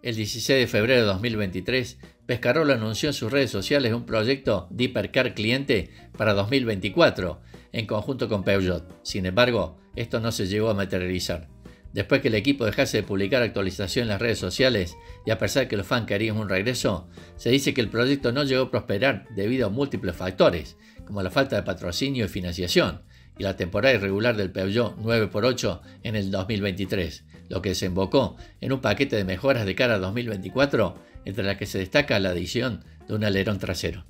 el 16 de febrero de 2023, Pescarolo anunció en sus redes sociales un proyecto de hipercar cliente para 2024, en conjunto con Peugeot. Sin embargo, esto no se llegó a materializar. Después que el equipo dejase de publicar actualización en las redes sociales, y a pesar que los fans querían un regreso, se dice que el proyecto no llegó a prosperar debido a múltiples factores, como la falta de patrocinio y financiación, y la temporada irregular del Peugeot 9x8 en el 2023, lo que desembocó en un paquete de mejoras de cara a 2024, entre las que se destaca la adición de un alerón trasero.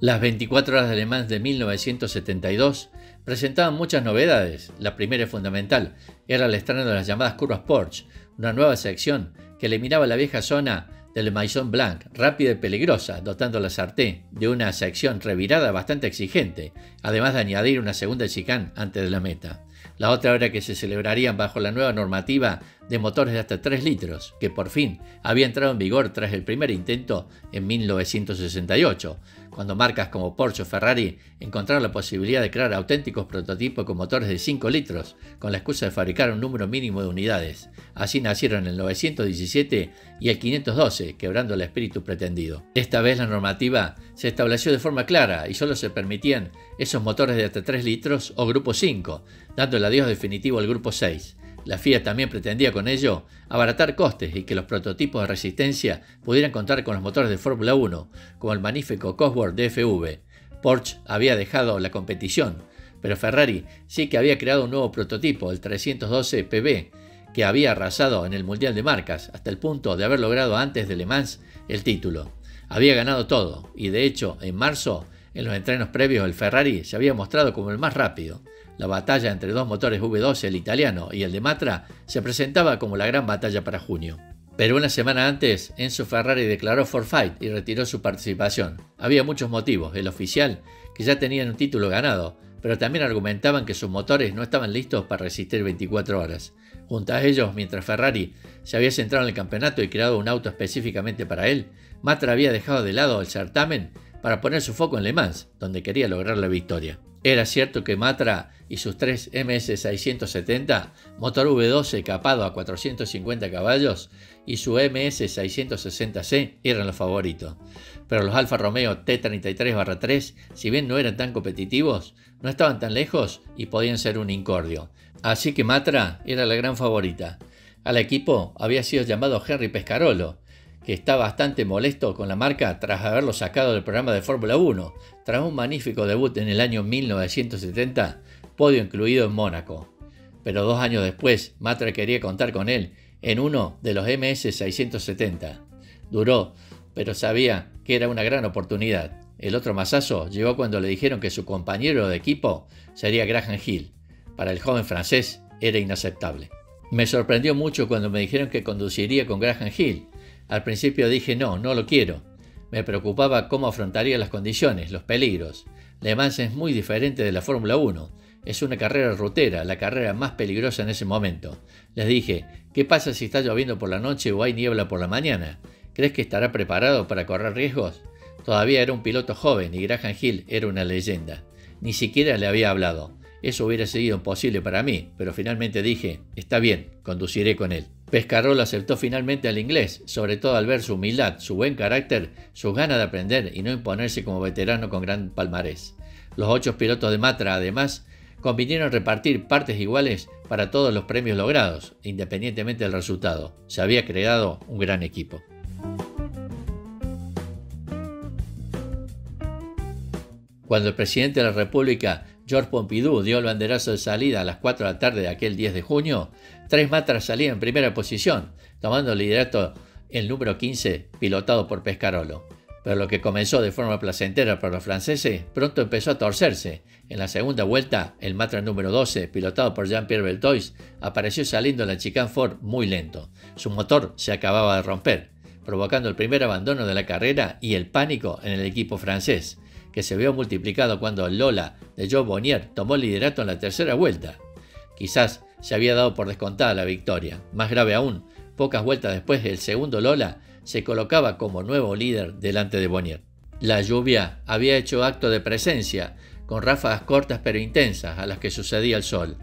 Las 24 horas de Le Mans de 1972 presentaban muchas novedades. La primera y fundamental era el estreno de las llamadas curvas Porsche, una nueva sección que eliminaba la vieja zona de Le Maison Blanc, rápida y peligrosa, dotando a la Sarthe de una sección revirada bastante exigente, además de añadir una segunda chicane antes de la meta. La otra era que se celebrarían bajo la nueva normativa de motores de hasta 3 litros, que por fin había entrado en vigor tras el primer intento en 1968, cuando marcas como Porsche o Ferrari encontraron la posibilidad de crear auténticos prototipos con motores de 5 litros, con la excusa de fabricar un número mínimo de unidades. Así nacieron el 917 y el 512, quebrando el espíritu pretendido. Esta vez la normativa se estableció de forma clara y solo se permitían esos motores de hasta 3 litros o grupo 5, dando el adiós definitivo al grupo 6. La FIA también pretendía con ello abaratar costes y que los prototipos de resistencia pudieran contar con los motores de Fórmula 1, como el magnífico Cosworth DFV. Porsche había dejado la competición, pero Ferrari sí que había creado un nuevo prototipo, el 312 PB, que había arrasado en el Mundial de Marcas hasta el punto de haber logrado antes de Le Mans el título. Había ganado todo y de hecho en marzo, en los entrenos previos, el Ferrari se había mostrado como el más rápido. La batalla entre dos motores V12, el italiano y el de Matra, se presentaba como la gran batalla para junio. Pero una semana antes, Enzo Ferrari declaró forfait y retiró su participación. Había muchos motivos. El oficial, que ya tenían un título ganado, pero también argumentaban que sus motores no estaban listos para resistir 24 horas. Junto a ellos, mientras Ferrari se había centrado en el campeonato y creado un auto específicamente para él, Matra había dejado de lado el certamen para poner su foco en Le Mans, donde quería lograr la victoria. Era cierto que Matra y sus 3 MS670, motor V12 capado a 450 caballos, y su MS660C eran los favoritos. Pero los Alfa Romeo T33-3, si bien no eran tan competitivos, no estaban tan lejos y podían ser un incordio. Así que Matra era la gran favorita. Al equipo había sido llamado Henry Pescarolo, que está bastante molesto con la marca tras haberlo sacado del programa de Fórmula 1, tras un magnífico debut en el año 1970, podio incluido en Mónaco. Pero 2 años después, Matra quería contar con él en uno de los MS670. Duró, pero sabía que era una gran oportunidad. El otro mazazo llegó cuando le dijeron que su compañero de equipo sería Graham Hill. Para el joven francés era inaceptable. Me sorprendió mucho cuando me dijeron que conduciría con Graham Hill. Al principio dije no lo quiero. Me preocupaba cómo afrontaría las condiciones, los peligros. Le Mans es muy diferente de la Fórmula 1. Es una carrera rutera, la carrera más peligrosa en ese momento. Les dije, ¿qué pasa si está lloviendo por la noche o hay niebla por la mañana? ¿Crees que estará preparado para correr riesgos? Todavía era un piloto joven y Graham Hill era una leyenda. Ni siquiera le había hablado. Eso hubiera sido imposible para mí, pero finalmente dije, está bien, conduciré con él. Pescarolo aceptó finalmente al inglés, sobre todo al ver su humildad, su buen carácter, sus ganas de aprender y no imponerse como veterano con gran palmarés. Los 8 pilotos de Matra, además, convinieron repartir partes iguales para todos los premios logrados, independientemente del resultado. Se había creado un gran equipo. Cuando el presidente de la República, Georges Pompidou, dio el banderazo de salida a las 4 de la tarde de aquel 10 de junio, 3 Matras salían en primera posición, tomando el liderato el número 15, pilotado por Pescarolo. Pero lo que comenzó de forma placentera para los franceses, pronto empezó a torcerse. En la segunda vuelta, el Matra número 12, pilotado por Jean-Pierre Beltoise, apareció saliendo en la chicane Ford muy lento. Su motor se acababa de romper, provocando el primer abandono de la carrera y el pánico en el equipo francés, que se vio multiplicado cuando el Lola de Joe Bonnier tomó el liderato en la tercera vuelta. Quizás se había dado por descontada la victoria. Más grave aún, pocas vueltas después, el segundo Lola se colocaba como nuevo líder delante de Bonnier. La lluvia había hecho acto de presencia, con ráfagas cortas pero intensas a las que sucedía el sol.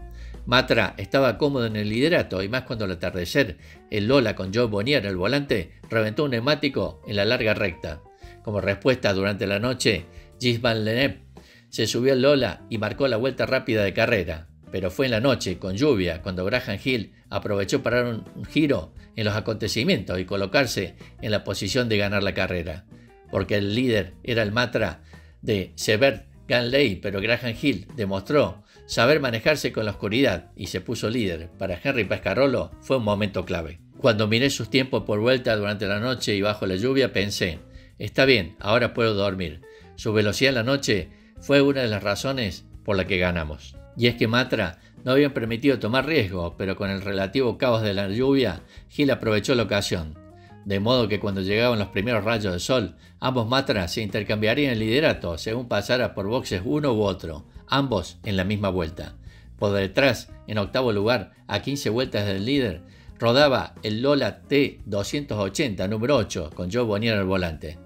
Matra estaba cómodo en el liderato y más cuando al atardecer el Lola con Joe Bonnier al volante reventó un neumático en la larga recta. Como respuesta, durante la noche, Gilles Villeneuve se subió al Lola y marcó la vuelta rápida de carrera. Pero fue en la noche, con lluvia, cuando Graham Hill aprovechó para dar un giro en los acontecimientos y colocarse en la posición de ganar la carrera. Porque el líder era el Matra de Severt Ganley, pero Graham Hill demostró saber manejarse con la oscuridad y se puso líder. Para Henry Pescarolo fue un momento clave. Cuando miré sus tiempos por vuelta durante la noche y bajo la lluvia pensé, está bien, ahora puedo dormir. Su velocidad en la noche fue una de las razones por la que ganamos. Y es que Matra no habían permitido tomar riesgo, pero con el relativo caos de la lluvia, Hill aprovechó la ocasión. De modo que cuando llegaban los primeros rayos de sol, ambos Matras se intercambiarían el liderato según pasara por boxes uno u otro, ambos en la misma vuelta. Por detrás, en octavo lugar, a 15 vueltas del líder, rodaba el Lola T280 número 8 con Joe Bonnier al volante.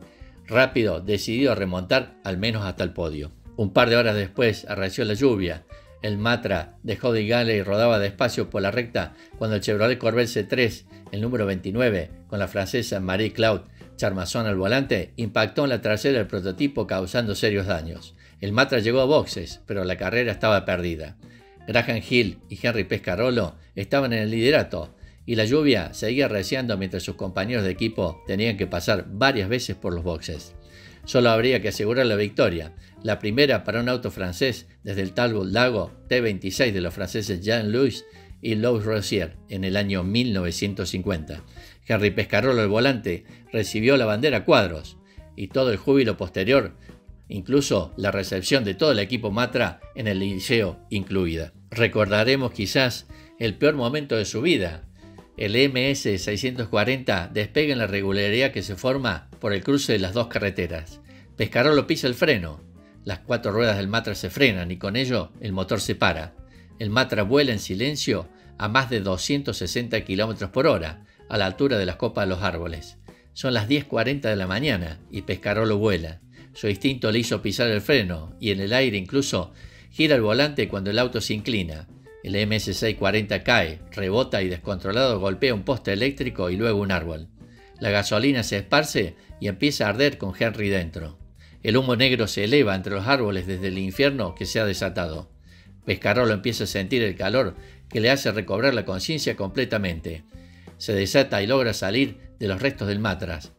Rápido, decidido a remontar al menos hasta el podio. Un par de horas después arreció la lluvia. El Matra de Jody Ganley rodaba despacio por la recta cuando el Chevrolet Corvette C3, el número 29, con la francesa Marie-Claude Charmasson al volante, impactó en la trasera del prototipo causando serios daños. El Matra llegó a boxes, pero la carrera estaba perdida. Graham Hill y Henry Pescarolo estaban en el liderato y la lluvia seguía arreciando mientras sus compañeros de equipo tenían que pasar varias veces por los boxes. Solo habría que asegurar la victoria, la primera para un auto francés desde el Talbot Lago T26 de los franceses Jean-Louis y Louis Rossier en el año 1950. Henry Pescarolo al volante recibió la bandera a cuadros y todo el júbilo posterior, incluso la recepción de todo el equipo Matra en el liceo incluida. Recordaremos quizás el peor momento de su vida. El MS-640 despega en la regularidad que se forma por el cruce de las dos carreteras. Pescarolo pisa el freno. Las cuatro ruedas del Matra se frenan y con ello el motor se para. El Matra vuela en silencio a más de 260 km por hora, a la altura de las copas de los árboles. Son las 10:40 de la mañana y Pescarolo vuela. Su instinto le hizo pisar el freno y en el aire incluso gira el volante cuando el auto se inclina. El MS-640 cae, rebota y descontrolado golpea un poste eléctrico y luego un árbol. La gasolina se esparce y empieza a arder con Henry dentro. El humo negro se eleva entre los árboles desde el infierno que se ha desatado. Pescarolo empieza a sentir el calor que le hace recobrar la conciencia completamente. Se desata y logra salir de los restos del Matras.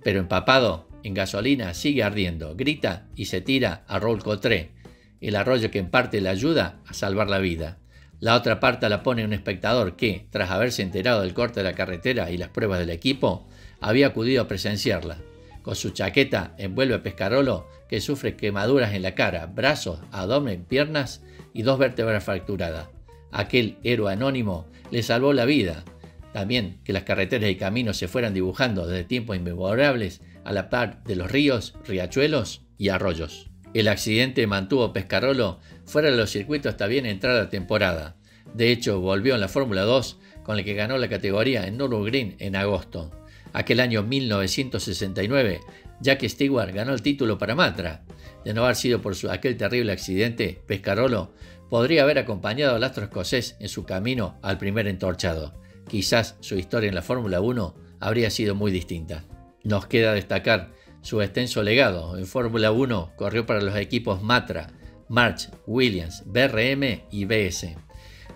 Pero empapado en gasolina sigue ardiendo, grita y se tira a Roule Cotré, el arroyo que en parte le ayuda a salvar la vida. La otra parte la pone un espectador que, tras haberse enterado del corte de la carretera y las pruebas del equipo, había acudido a presenciarla. Con su chaqueta envuelve a Pescarolo, que sufre quemaduras en la cara, brazos, abdomen, piernas y 2 vértebras fracturadas. Aquel héroe anónimo le salvó la vida. También que las carreteras y caminos se fueran dibujando desde tiempos inmemorables a la par de los ríos, riachuelos y arroyos. El accidente mantuvo a Pescarolo fuera de los circuitos hasta bien entrada la temporada. De hecho, volvió en la Fórmula 2, con la que ganó la categoría en Nürburgring en agosto. Aquel año 1969, Jack Stewart ganó el título para Matra. De no haber sido por aquel terrible accidente, Pescarolo podría haber acompañado al astro escocés en su camino al primer entorchado. Quizás su historia en la Fórmula 1 habría sido muy distinta. Nos queda destacar su extenso legado. En Fórmula 1 corrió para los equipos Matra, March, Williams, BRM y BS.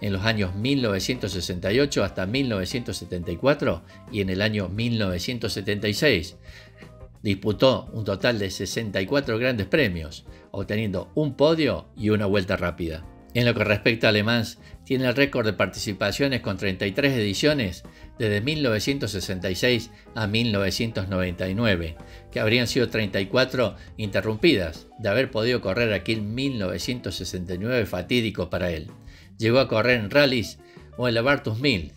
En los años 1968 hasta 1974 y en el año 1976 disputó un total de 64 grandes premios, obteniendo un podio y una vuelta rápida. En lo que respecta a Le Mans, tiene el récord de participaciones con 33 ediciones desde 1966 a 1999, que habrían sido 34 interrumpidas de haber podido correr aquel 1969 fatídico para él. Llegó a correr en rallies o en la Bartus Mill.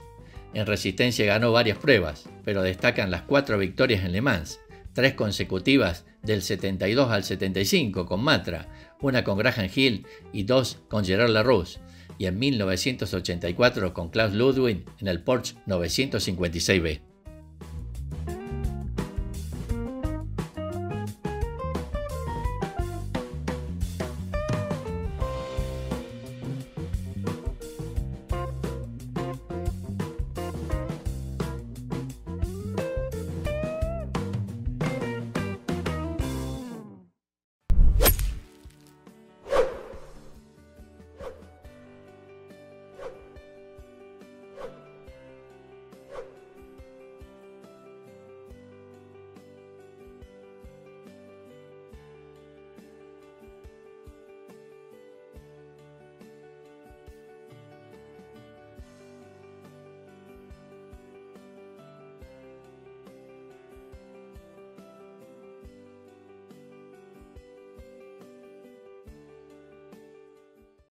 En resistencia ganó varias pruebas, pero destacan las 4 victorias en Le Mans, 3 consecutivas del 72 al 75 con Matra, una con Graham Hill y 2 con Gerard Larousse, y en 1984 con Klaus Ludwig en el Porsche 956B.